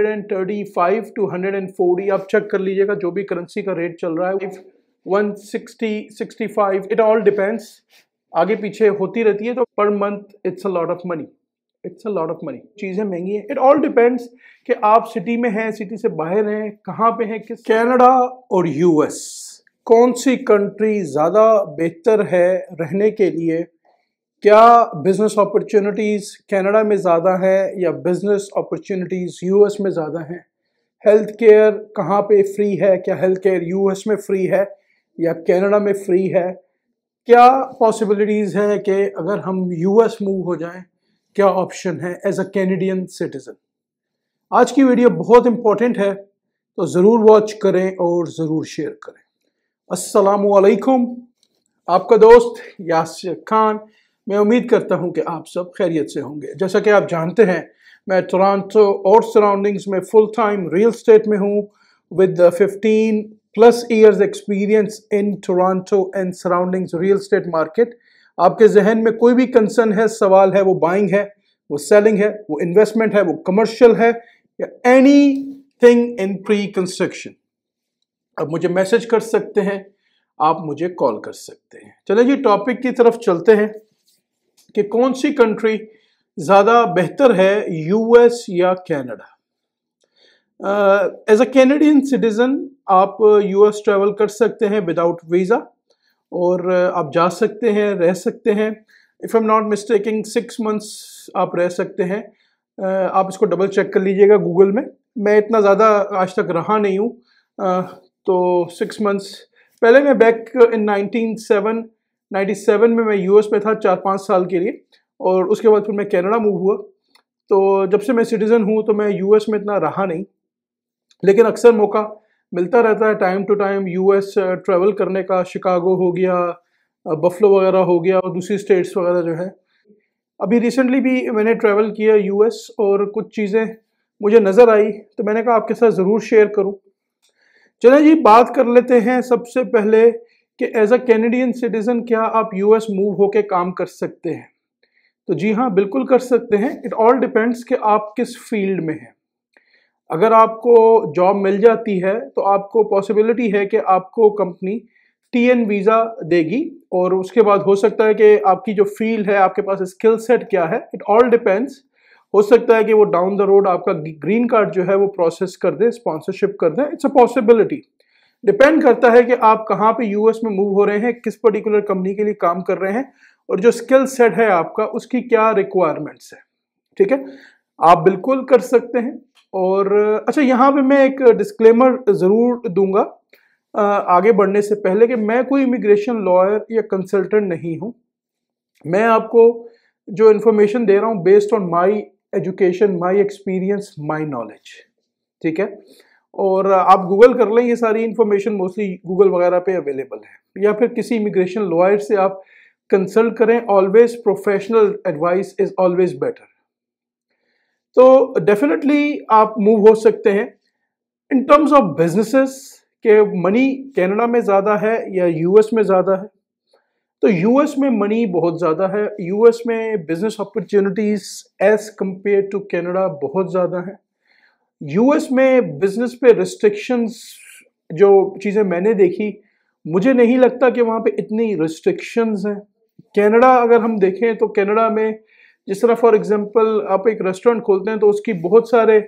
135 to 140 आप check कर लीजिएगा जो भी करेंसी का रेट चल रहा है 160 65 इट ऑल डिपेंड्स आगे पीछे होती रहती है तो per month it's a lot of money चीज़ें महंगी हैं इट ऑल डिपेंड्स कि आप सिटी में हैं सिटी से बाहर हैं कहाँ पे हैं किस कनाडा और यूएस कौन सी कंट्री ज़्यादा बेहतर है रहने के लिए क्या बिजनेस अपॉर्चुनिटीज़ कनाडा में ज़्यादा है या बिजनेस अपॉर्चुनिटीज़ यूएस में ज़्यादा हैं हेल्थ केयर कहाँ पे फ्री है क्या हेल्थ केयर यूएस में फ्री है या कनाडा में फ्री है क्या पॉसिबिलिटीज़ हैं कि अगर हम यूएस मूव हो जाएं क्या ऑप्शन है एज अ कैनेडियन सिटीज़न। आज की वीडियो बहुत इंपॉर्टेंट है तो ज़रूर वॉच करें और ज़रूर शेयर करें। अस्सलामु अलैकुम, आपका दोस्त यासिर खान। मैं उम्मीद करता हूं कि आप सब खैरियत से होंगे। जैसा कि आप जानते हैं मैं टोरंटो और सराउंडिंग्स में फुल टाइम रियल एस्टेट में हूं with 15+ years experience in Toronto and surroundings real estate market. आपके जहन में कोई भी कंसर्न है, सवाल है, वो बाइंग है, वो सेलिंग है, वो इन्वेस्टमेंट है, वो कमर्शियल है या एनीथिंग इन प्री कंस्ट्रक्शन, अब मुझे मैसेज कर सकते हैं, आप मुझे कॉल कर सकते हैं। चलें जी टॉपिक की तरफ चलते हैं कि कौन सी कंट्री ज़्यादा बेहतर है यूएस या Canada. As a Canadian citizen आप यूएस ट्रैवल कर सकते हैं विदाउट वीज़ा और आप जा सकते हैं, रह सकते हैं। If I am not mistaking 6 months आप रह सकते हैं। आप इसको डबल चेक कर लीजिएगा गूगल में। मैं इतना ज़्यादा आज तक रहा नहीं हूँ तो 6 मंथ्स पहले मैं बैक इन 1997 में मैं यूएस में था 4-5 साल के लिए और उसके बाद फिर मैं कनाडा मूव हुआ। तो जब से मैं सिटीज़न हूँ तो मैं यूएस में इतना रहा नहीं, लेकिन अक्सर मौका मिलता रहता है time to time US travel करने का। शिकागो हो गया, बफलो वगैरह हो गया और दूसरी स्टेट्स वगैरह जो है। अभी रिसेंटली भी मैंने ट्रैवल किया यूएस और कुछ चीज़ें मुझे नज़र आई तो मैंने कहा आपके साथ ज़रूर शेयर करूँ। चलें जी बात कर लेते हैं सबसे पहले कि एज अ कैनेडियन सिटीज़न क्या आप यूएस मूव होके काम कर सकते हैं। तो जी हाँ, बिल्कुल कर सकते हैं। इट ऑल डिपेंड्स कि आप किस फील्ड में हैं। अगर आपको जॉब मिल जाती है तो आपको पॉसिबिलिटी है कि आपको कंपनी टीएन वीज़ा देगी और उसके बाद हो सकता है कि आपकी जो फील्ड है, आपके पास स्किल सेट क्या है, इट ऑल डिपेंड्स। हो सकता है कि वो डाउन द रोड आपका ग्रीन कार्ड जो है वो प्रोसेस कर दे, स्पॉन्सरशिप कर दे। It's a possibility. डिपेंड करता है कि आप कहाँ पे यूएस में मूव हो रहे हैं, किस पर्टिकुलर कंपनी के लिए काम कर रहे हैं और जो स्किल सेट है आपका उसकी क्या रिक्वायरमेंट्स है। ठीक है, आप बिल्कुल कर सकते हैं। और अच्छा, यहाँ पे मैं एक डिस्क्लेमर ज़रूर दूंगा आगे बढ़ने से पहले कि मैं कोई इमिग्रेशन लॉयर या कंसल्टेंट नहीं हूँ। मैं आपको जो इन्फॉर्मेशन दे रहा हूँ based on my education, my experience, my knowledge. ठीक है, और आप गूगल कर लें, ये सारी इन्फॉर्मेशन मोस्टली गूगल वगैरह पे अवेलेबल है, या फिर किसी इमिग्रेशन लॉयर से आप कंसल्ट करें। Always professional advice is always better. तो डेफिनेटली आप मूव हो सकते हैं। इन टर्म्स ऑफ बिजनेसेस के मनी कनाडा में ज़्यादा है या यूएस में ज़्यादा है, तो यूएस में मनी बहुत ज़्यादा है। यूएस में business opportunities as compare to Canada बहुत ज़्यादा है। यूएस में बिजनेस पे रिस्ट्रिक्शंस, जो चीज़ें मैंने देखी, मुझे नहीं लगता कि वहाँ पे इतनी रिस्ट्रिक्शंस हैं। कनाडा अगर हम देखें तो कनाडा में जिस तरह फॉर एग्जांपल आप एक रेस्टोरेंट खोलते हैं तो उसकी बहुत सारे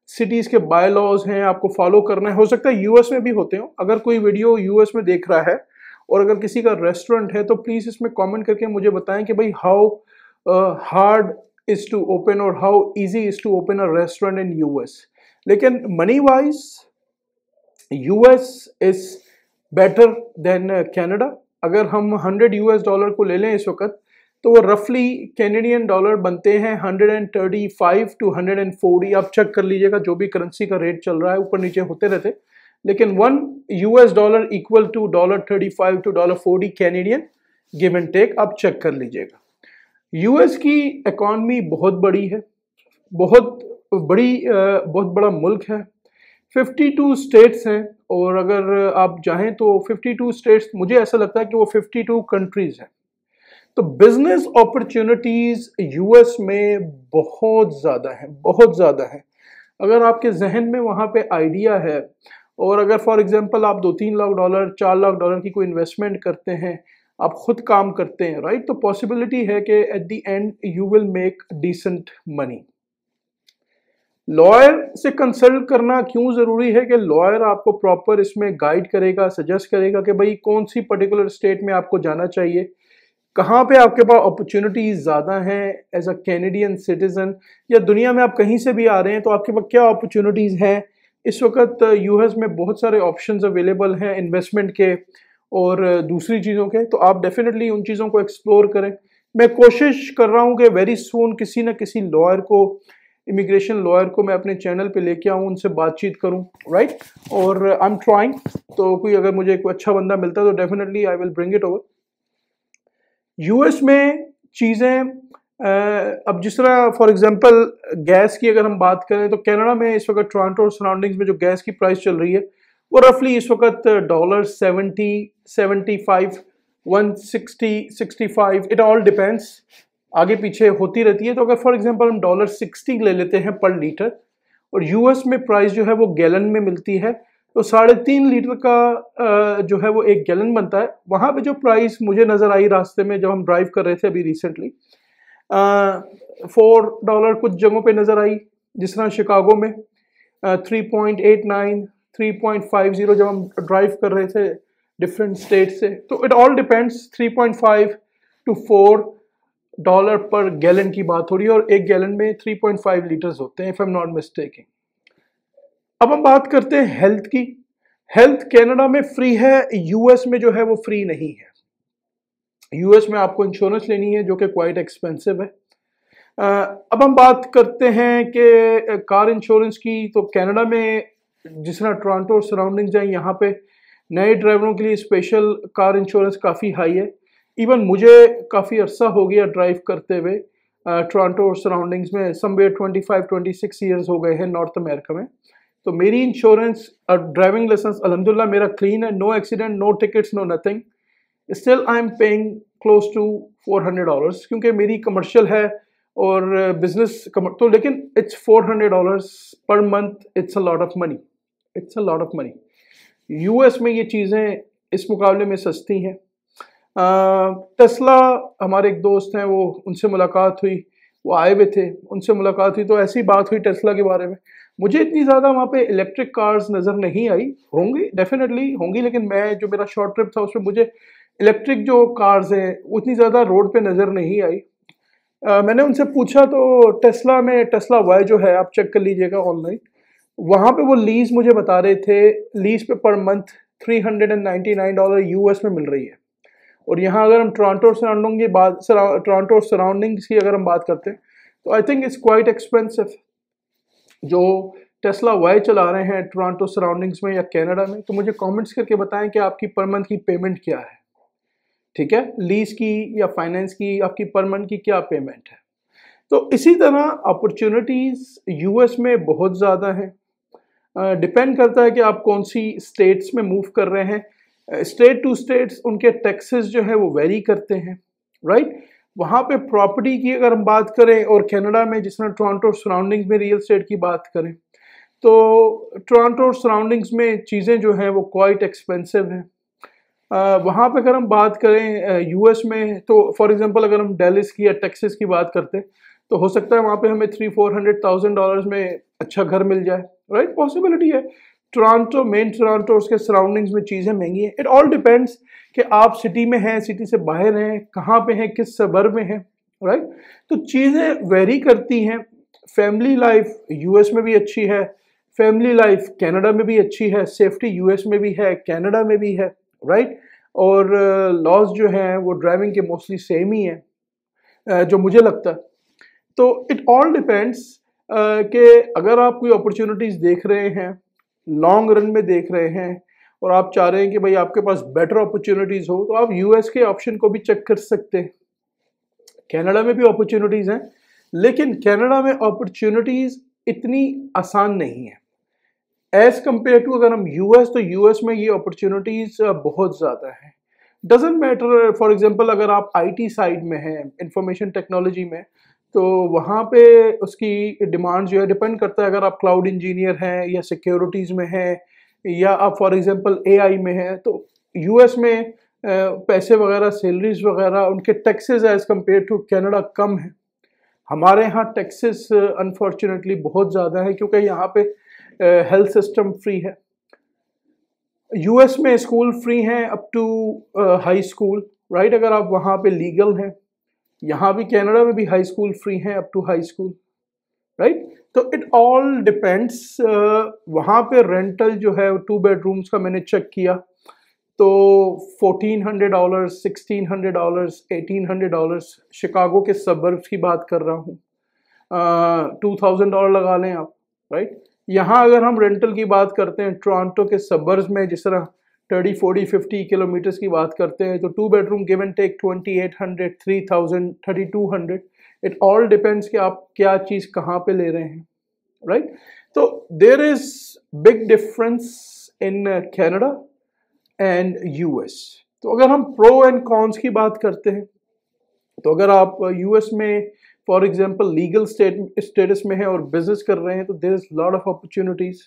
सिटीज़ के बाय लॉज हैं, आपको फॉलो करना है। हो सकता है यूएस में भी होते हो। अगर कोई वीडियो यूएस में देख रहा है और अगर किसी का रेस्टोरेंट है तो प्लीज़ इसमें कमेंट करके मुझे बताएं कि भाई how hard is to open और how easy is to open a restaurant in US. लेकिन money wise US is better than Canada. अगर हम 100 यूएस डॉलर को ले लें इस वक्त तो वो रफली कैनेडियन डॉलर बनते हैं 135 to 140। आप चेक कर लीजिएगा जो भी करेंसी का रेट चल रहा है, ऊपर नीचे होते रहते, लेकिन 1 US dollar equal to $35 to $40 Canadian, give and take. आप चेक कर लीजिएगा। यूएस की इकॉनमी बहुत बड़ी है, बहुत बड़ा मुल्क है। 52 स्टेट्स हैं और अगर आप चाहें तो 52 स्टेट्स, मुझे ऐसा लगता है कि वो 52 कंट्रीज हैं। तो बिजनेस अपॉर्चुनिटीज यूएस में बहुत ज़्यादा है, बहुत ज़्यादा है। अगर आपके जहन में वहाँ पे आइडिया है, और अगर फॉर एग्जांपल आप 2-3 लाख डॉलर 4 लाख डॉलर की कोई इन्वेस्टमेंट करते हैं, आप खुद काम करते हैं, राइट, तो पॉसिबिलिटी है कि at the end you will make decent money. Lawyer से कंसल्ट करना क्यों ज़रूरी है कि लॉयर आपको प्रॉपर इसमें गाइड करेगा, सजेस्ट करेगा कि भाई कौन सी पर्टिकुलर स्टेट में आपको जाना चाहिए, कहाँ पे आपके पास अपॉर्चुनिटीज़ ज़्यादा हैं एज अ कैनेडियन सिटीज़न, या दुनिया में आप कहीं से भी आ रहे हैं तो आपके पास क्या अपॉर्चुनिटीज़ हैं। इस वक्त यूएस में बहुत सारे ऑप्शंस अवेलेबल हैं इन्वेस्टमेंट के और दूसरी चीज़ों के, तो आप डेफिनेटली उन चीज़ों को एक्सप्लोर करें। मैं कोशिश कर रहा हूँ कि वेरी सून किसी न किसी लॉयर को, इमिग्रेशन लॉयर को मैं अपने चैनल पे लेके आऊँ, उनसे बातचीत करूँ, राइट, और आई एम ट्राइंग। तो कोई अगर मुझे कोई अच्छा बंदा मिलता है तो definitely I will bring it over. US में चीज़ें अब जिस तरह फॉर एग्जांपल गैस की अगर हम बात करें तो कनाडा में इस वक्त टोरंटो और सराउंडिंग्स में जो गैस की प्राइस चल रही है वो रफली इस वक्त $70, 75, 160, 65, इट ऑल डिपेंड्स, आगे पीछे होती रहती है। तो अगर फॉर एग्जांपल हम $60 ले लेते हैं पर लीटर, और यूएस में प्राइस जो है वो गैलन में मिलती है, तो 3.5 लीटर का जो है वो 1 गैलन बनता है। वहाँ पे जो प्राइस मुझे नज़र आई रास्ते में जब हम ड्राइव कर रहे थे अभी रिसेंटली, $4 कुछ जगहों पे नज़र आई, जिस तरह शिकागो में 3.89, 3.50 जब हम ड्राइव कर रहे थे डिफरेंट स्टेट से। तो इट ऑल डिपेंड्स, 3.5 to $4 पर गैलन की बात हो रही है, और 1 गैलन में 3.5 लीटर्स होते हैं if I am not mistaking. अब हम बात करते हैं हेल्थ की। हेल्थ कनाडा में फ्री है, यूएस में जो है वो फ्री नहीं है। यूएस में आपको इंश्योरेंस लेनी है जो कि क्वाइट एक्सपेंसिव है। अब हम बात करते हैं कि कार इंश्योरेंस की, तो कनाडा में जिस तरह टोरंटो और सराउंडिंग्स हैं, यहाँ पे नए ड्राइवरों के लिए स्पेशल कार इंश्योरेंस काफ़ी हाई है। इवन मुझे काफ़ी अरसा हो गया ड्राइव करते हुए टोरंटो और सराउंडिंग्स में, समवेयर 25-26 ईयर्स हो गए हैं नॉर्थ अमेरिका में। तो मेरी इंश्योरेंस और ड्राइविंग लाइसेंस अल्हम्दुलिल्लाह मेरा क्लीन है, no accident, no tickets, no nothing. Still I am paying close to $400 क्योंकि मेरी कमर्शियल है और बिजनेस तो, लेकिन it's $400 per month, it's a lot of money, it's a lot of money. US में ये चीज़ें इस मुकाबले में सस्ती हैं। टेस्ला, हमारे एक दोस्त हैं, वो उनसे मुलाकात हुई, वो आए हुए थे, उनसे मुलाकात हुई तो ऐसी बात हुई टेस्ला के बारे में। मुझे इतनी ज़्यादा वहाँ पे इलेक्ट्रिक कार्स नज़र नहीं आई, होंगी डेफिनेटली होंगी, लेकिन मैं जो मेरा शॉर्ट ट्रिप था उसमें मुझे इलेक्ट्रिक जो कार्स हैं उतनी ज़्यादा रोड पे नज़र नहीं आई। मैंने उनसे पूछा तो टेस्ला में, टेस्ला वाई जो है आप चेक कर लीजिएगा ऑनलाइन, वहाँ पे वो लीज़ मुझे बता रहे थे, लीज़ पे पर मंथ $399 यूएस में मिल रही है। और यहाँ अगर हम टोरंटो सराउंडिंग की बात, टोरंटो और सराउंडिंग्स की अगर हम बात करते हैं तो I think it's quite expensive. जो टेस्ला वाई चला रहे हैं टोरंटो सराउंडिंग्स में या कनाडा में, तो मुझे कमेंट्स करके बताएं कि आपकी पर मंथ की पेमेंट क्या है, ठीक है, लीज की या फाइनेंस की, आपकी पर मंथ की क्या पेमेंट है। तो इसी तरह अपॉर्चुनिटीज़ यूएस में बहुत ज़्यादा हैं। डिपेंड करता है कि आप कौन सी स्टेट्स में मूव कर रहे हैं। स्टेट टू स्टेट्स उनके टैक्सेस जो है वो वेरी करते हैं, राइट। वहाँ पे प्रॉपर्टी की अगर हम बात करें, और कनाडा में जिस तरह टोरंटो सराउंडिंग्स में रियल एस्टेट की बात करें, तो टोरंटो सराउंडिंग्स में चीज़ें जो हैं वो क्वाइट एक्सपेंसिव हैं। वहाँ पे अगर हम बात करें यूएस में, तो फॉर एग्जांपल अगर हम डेलिस की या टेक्सास की बात करते हैं तो हो सकता है वहाँ पे हमें $300,000-400,000 में अच्छा घर मिल जाए, राइट, पॉसिबिलिटी है। टोरंटो, मेन टोरंटो, उसके सराउंडिंग्स में चीज़ें महंगी हैं। इट ऑल डिपेंड्स कि आप सिटी में हैं, सिटी से बाहर हैं, कहाँ पे हैं, किस सबर्ब में हैं, राइट। तो चीज़ें वेरी करती हैं। फैमिली लाइफ यूएस में भी अच्छी है, फैमिली लाइफ कनाडा में भी अच्छी है, सेफ्टी यूएस में भी है, कनाडा में भी है, राइट। और लॉज जो हैं वो ड्राइविंग के मोस्टली सेम ही हैं जो मुझे लगता है। तो इट ऑल डिपेंड्स कि अगर आप कोई अपॉर्चुनिटीज़ देख रहे हैं, लॉन्ग रन में देख रहे हैं, और आप चाह रहे हैं कि भाई आपके पास बेटर अपॉर्चुनिटीज़ हो, तो आप यूएस के ऑप्शन को भी चेक कर सकते हैं। कनाडा में भी अपॉर्चुनिटीज़ हैं, लेकिन कनाडा में अपॉर्चुनिटीज़ इतनी आसान नहीं है एज़ कम्पेयर टू अगर हम यूएस, तो यूएस में ये अपॉर्चुनिटीज़ बहुत ज़्यादा है। डजेंट मैटर, फॉर एग्जांपल अगर आप आईटी साइड में हैं, इंफॉर्मेशन टेक्नोलॉजी में, تو وہاں پہ اس کی ڈیمانڈ جو ہے ڈپینڈ کرتا ہے، اگر آپ کلاؤڈ انجینئر ہیں یا سیکیورٹیز میں ہیں یا آپ فار ایگزامپل اے آئی میں ہیں، تو یو ایس میں پیسے وغیرہ، سیلریز وغیرہ، ان کے taxes as compared to Canada کم ہیں. ہمارے ہاں ٹیکسز انفارچونیٹلی بہت زیادہ ہیں کیونکہ یہاں پہ ہیلتھ سسٹم فری ہے. یو ایس میں اسکول فری ہیں up to high school, right, اگر آپ وہاں پہ لیگل ہیں. یہاں بھی کینیڈا میں بھی ہائی اسکول فری ہیں up to high school, right. تو اٹ آل ڈپینڈس. وہاں پہ رینٹل جو ہے 2 بیڈ رومس کا میں نے چیک کیا تو $1,400، $1,600، $1,800. شکاگو کے سبربس کی بات کر رہا ہوں. $2,000 لگا لیں آپ، رائٹ. یہاں اگر ہم رینٹل کی بات کرتے ہیں ٹورانٹو کے سبربس میں، جس طرح 30، 40، 50 کلومیٹرز کی بات کرتے ہیں، تو 2 bedroom give and take 2,800، 3,000، 3,200. It all depends کہ آپ کیا چیز کہاں پہ لے رہے ہیں، رائٹ. تو there is big difference in Canada and U S. تو اگر ہم پرو اینڈ کونس کی بات کرتے ہیں تو اگر آپ یو ایس میں فار ایگزامپل لیگل اسٹیٹس میں ہیں اور بزنس کر رہے ہیں تو there is lot of opportunities.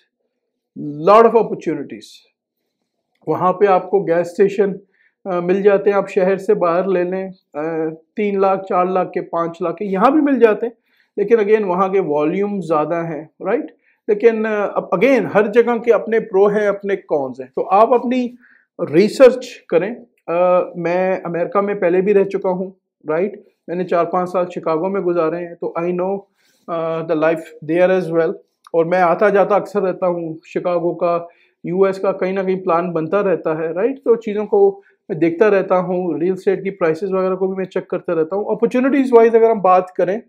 وہاں پہ آپ کو گیس اسٹیشن مل جاتے ہیں، آپ شہر سے باہر لے لیں 3 لاکھ 4 لاکھ کے 5 لاکھ کے یہاں بھی مل جاتے ہیں، لیکن اگین وہاں کے والیوم زیادہ ہیں، رائٹ. لیکن اگین ہر جگہ کے اپنے پرو ہیں، اپنے کونز ہیں. تو آپ اپنی ریسرچ کریں. میں امریکہ میں پہلے بھی رہ چکا ہوں، رائٹ. میں نے 4-5 سال شکاگو میں گزارے ہیں، تو I know the life there as well. اور میں آتا جاتا اکثر رہتا ہوں، شکاگو کا، یو ایس کا کہیں نہ کہیں پلان بنتا رہتا ہے، رائٹ. تو چیزوں کو میں دیکھتا رہتا ہوں، ریل اسٹیٹ کی پرائسز وغیرہ کو بھی میں چیک کرتا رہتا ہوں. اپرچونیٹیز وائز اگر ہم بات کریں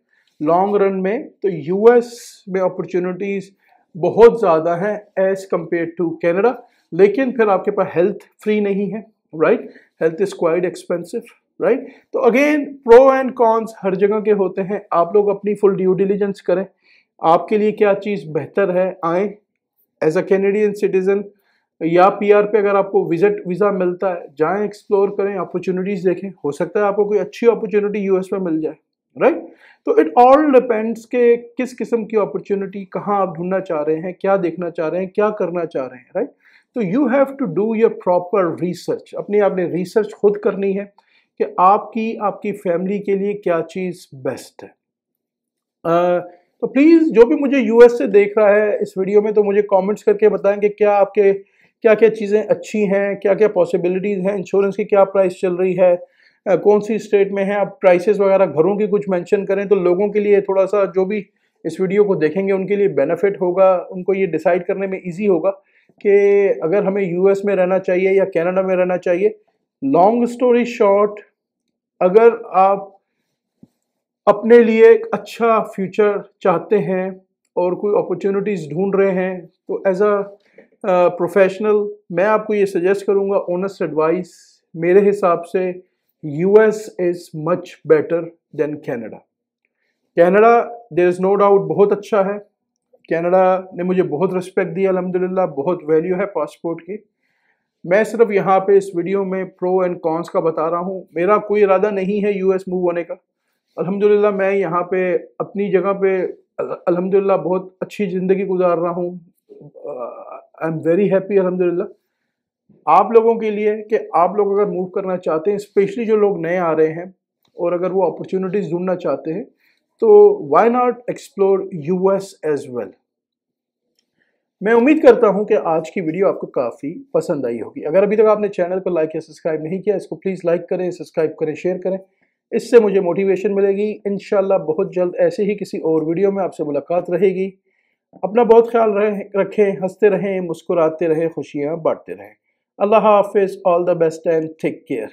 لانگ رن میں تو یو ایس میں اپرچونیٹیز بہت زیادہ ہیں ایز کمپیئر ٹو کینیڈا. لیکن پھر آپ کے پاس ہیلتھ فری نہیں ہے، right. Health is quite expensive, right. تو اگین پرو اینڈ کونس ہر جگہ کے ہوتے ہیں. آپ لوگ اپنی فل ڈیو ڈیلیجنس کریں، آپ کے لیے کیا چیز بہتر ہے. آئیں ایز اے کینیڈین سٹیزن یا پی آر پہ اگر آپ کو ویزا ملتا ہے، جائیں ایکسپلور کریں، اپرچونیٹیز دیکھیں. ہو سکتا ہے آپ کو کوئی اچھی اپرچونیٹی یو ایس میں مل جائے، رائٹ. تو اٹ آل ڈپینڈس کہ کس قسم کی اپرچونیٹی کہاں آپ ڈھونڈنا چاہ رہے ہیں، کیا دیکھنا چاہ رہے ہیں، کیا کرنا چاہ رہے ہیں، رائٹ. تو you have to do your proper research. آپ نے ریسرچ خود کرنی ہے کہ آپ کی فیملی کے لیے کیا چیز بیسٹ ہے. تو پلیز جو بھی مجھے یو ایس سے دیکھ رہا ہے اس ویڈیو میں، تو مجھے کامنٹس کر کے بتائیں کہ کیا آپ کے کیا چیزیں اچھی ہیں، کیا پاسبلٹیز ہیں. انشورنس کی کیا پرائس چل رہی ہے، کون سی اسٹیٹ میں ہے. آپ پرائسز وغیرہ گھروں کی کچھ مینشن کریں تو لوگوں کے لیے تھوڑا سا، جو بھی اس ویڈیو کو دیکھیں گے ان کے لیے بینیفٹ ہوگا. ان کو یہ ڈیسائیڈ کرنے میں ایزی ہوگا کہ اگر ہمیں یو ایس میں رہنا چاہیے یا کینیڈا میں رہنا چاہیے. لانگ اسٹوری شارٹ، اگر آپ اپنے لیے ایک اچھا فیوچر چاہتے ہیں اور کوئی اپرچونیٹیز ڈھونڈ رہے ہیں تو ایز اے پروفیشنل میں آپ کو یہ سجیسٹ کروں گا، آنیسٹ ایڈوائس، میرے حساب سے U S is much better than Canada. Canada there is no doubt بہت اچھا ہے. کینیڈا نے مجھے بہت رسپیکٹ دی الحمدللہ، بہت ویلیو ہے پاسپورٹ کی. میں صرف یہاں پہ اس ویڈیو میں پرو اینڈ کونس کا بتا رہا ہوں. میرا کوئی ارادہ نہیں ہے یو ایس موو ہونے کا. الحمدللہ میں یہاں پہ اپنی جگہ پہ الحمدللہ بہت اچھی زندگی گزار رہا ہوں. آئی ایم ویری ہیپی الحمدللہ. آپ لوگوں کے لیے کہ آپ لوگ اگر موو کرنا چاہتے ہیں، اسپیشلی جو لوگ نئے آ رہے ہیں اور اگر وہ اپرچونیٹیز ڈھونڈنا چاہتے ہیں، تو why not explore U S as well. میں امید کرتا ہوں کہ آج کی ویڈیو آپ کو کافی پسند آئی ہوگی. اگر ابھی تک آپ نے چینل کو لائک یا سبسکرائب نہیں کیا، اس کو پلیز لائک کریں، سبسکرائب کریں، شیئر کریں. اس سے مجھے موٹیویشن ملے گی. انشاءاللہ بہت جلد ایسے ہی کسی اور ویڈیو میں آپ سے ملاقات رہے گی. اپنا بہت خیال رکھیں، ہنستے رہیں، مسکراتے رہیں، خوشیاں بانٹتے رہیں. اللہ حافظ. All the best and take care.